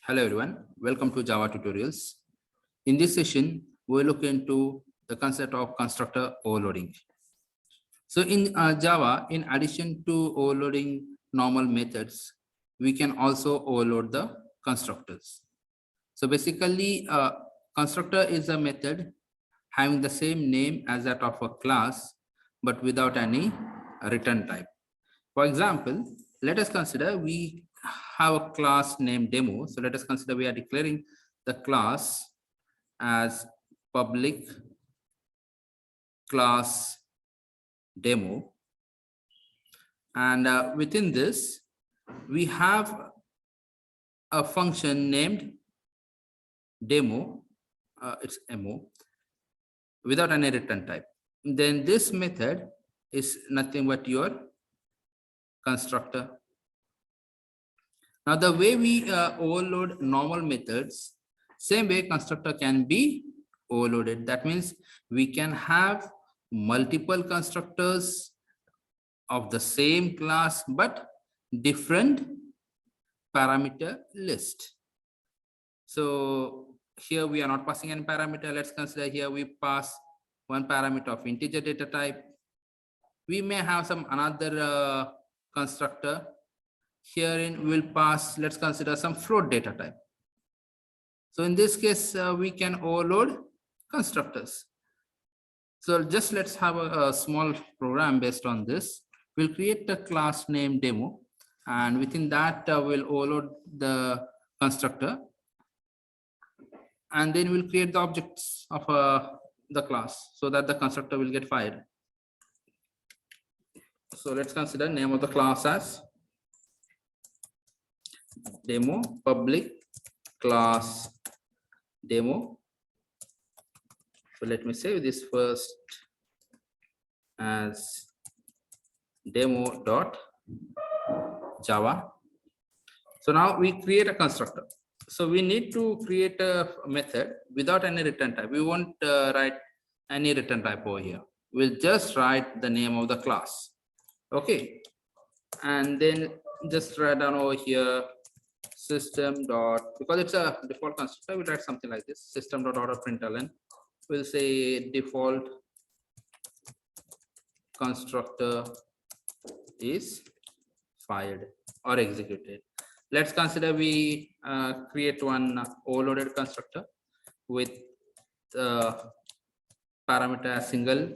Hello everyone, welcome to Java tutorials. In this session, we'll look into the concept of constructor overloading. So in Java, in addition to overloading normal methods, we can also overload the constructors. So basically, constructor is a method having the same name as that of a class, but without any return type. For example, let us consider we have a class named demo. So let us consider we are declaring the class as public class demo. And within this, we have a function named demo, it's mo, without any return type. Then this method is nothing but your constructor. Now the way we overload normal methods, same way constructor can be overloaded. That means we can have multiple constructors of the same class but different parameter list. So here we are not passing any parameter. Let's consider here we pass one parameter of integer data type. We may have some another constructor. Herein we will pass, let's consider some float data type. So in this case, we can overload constructors. So just let's have a small program based on this. We'll create a class named demo, and within that we'll overload the constructor, and then we'll create the objects of the class so that the constructor will get fired. So let's consider name of the class as demo public class demo. So let me save this first as demo.java. So now we create a constructor. So we need to create a method without any return type. We won't write any return type over here. We'll just write the name of the class. Okay. And then just write down over here system dot, because it's a default constructor, we'll write something like this, system dot order println. We'll say default constructor is fired or executed. Let's consider we create one overloaded constructor with parameter as single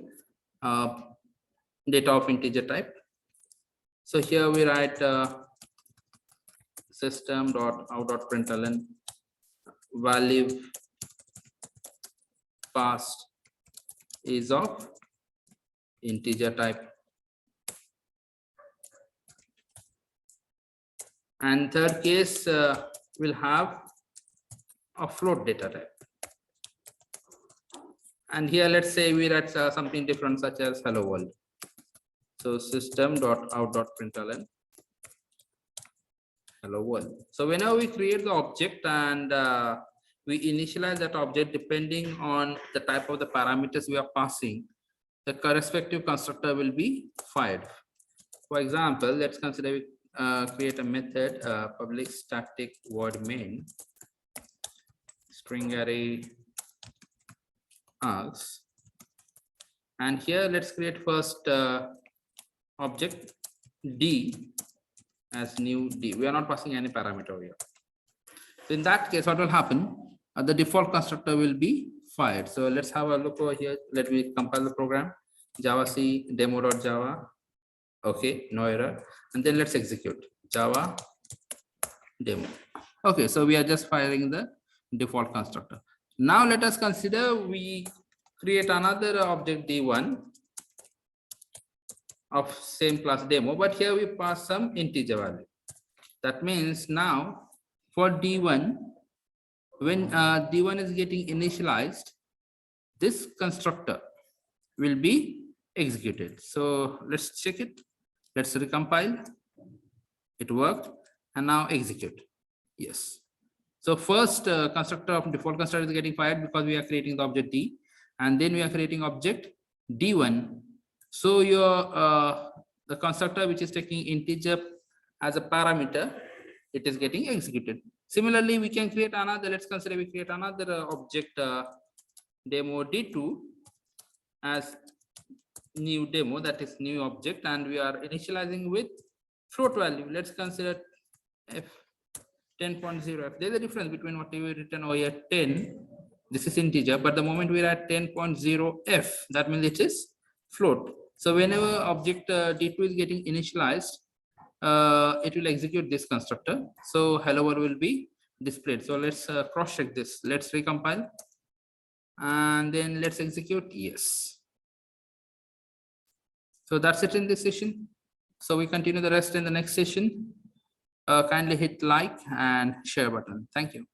data of integer type. So here we write system.out.println value passed is of integer type. And third case, we'll have a float data type. And here, let's say we write something different, such as hello world. So system.out.println hello world. So whenever we create the object and we initialize that object depending on the type of the parameters we are passing, the respective constructor will be fired. For example, let's consider we create a method public static void main string array args, and here let's create first object d as new d. We are not passing any parameter over here. So in that case, what will happen? The default constructor will be fired. So let's have a look over here. Let me compile the program. Java C demo.java. Okay, no error. And then let's execute Java demo. Okay, so we are just firing the default constructor. Now let us consider we create another object d1 of same class demo, but here we pass some integer value. That means now for d1, when d1 is getting initialized, this constructor will be executed. So let's check it. Let's recompile. It worked, and now execute. Yes. So first constructor of default constructor is getting fired because we are creating the object d, and then we are creating object d1. So your the constructor which is taking integer as a parameter it is getting executed. Similarly, we can create another, let's consider we create another object demo d2 as new demo, that is new object, and we are initializing with float value. Let's consider f 10.0 f. There's a difference between what we written over here 10, this is integer, but the moment we are at 10.0 f, that means it is float. So whenever object d2 is getting initialized, it will execute this constructor. So hello world will be displayed. So let's cross check this. Let's recompile and then let's execute. Yes. So that's it in this session. So we continue the rest in the next session. Kindly hit like and share button. Thank you.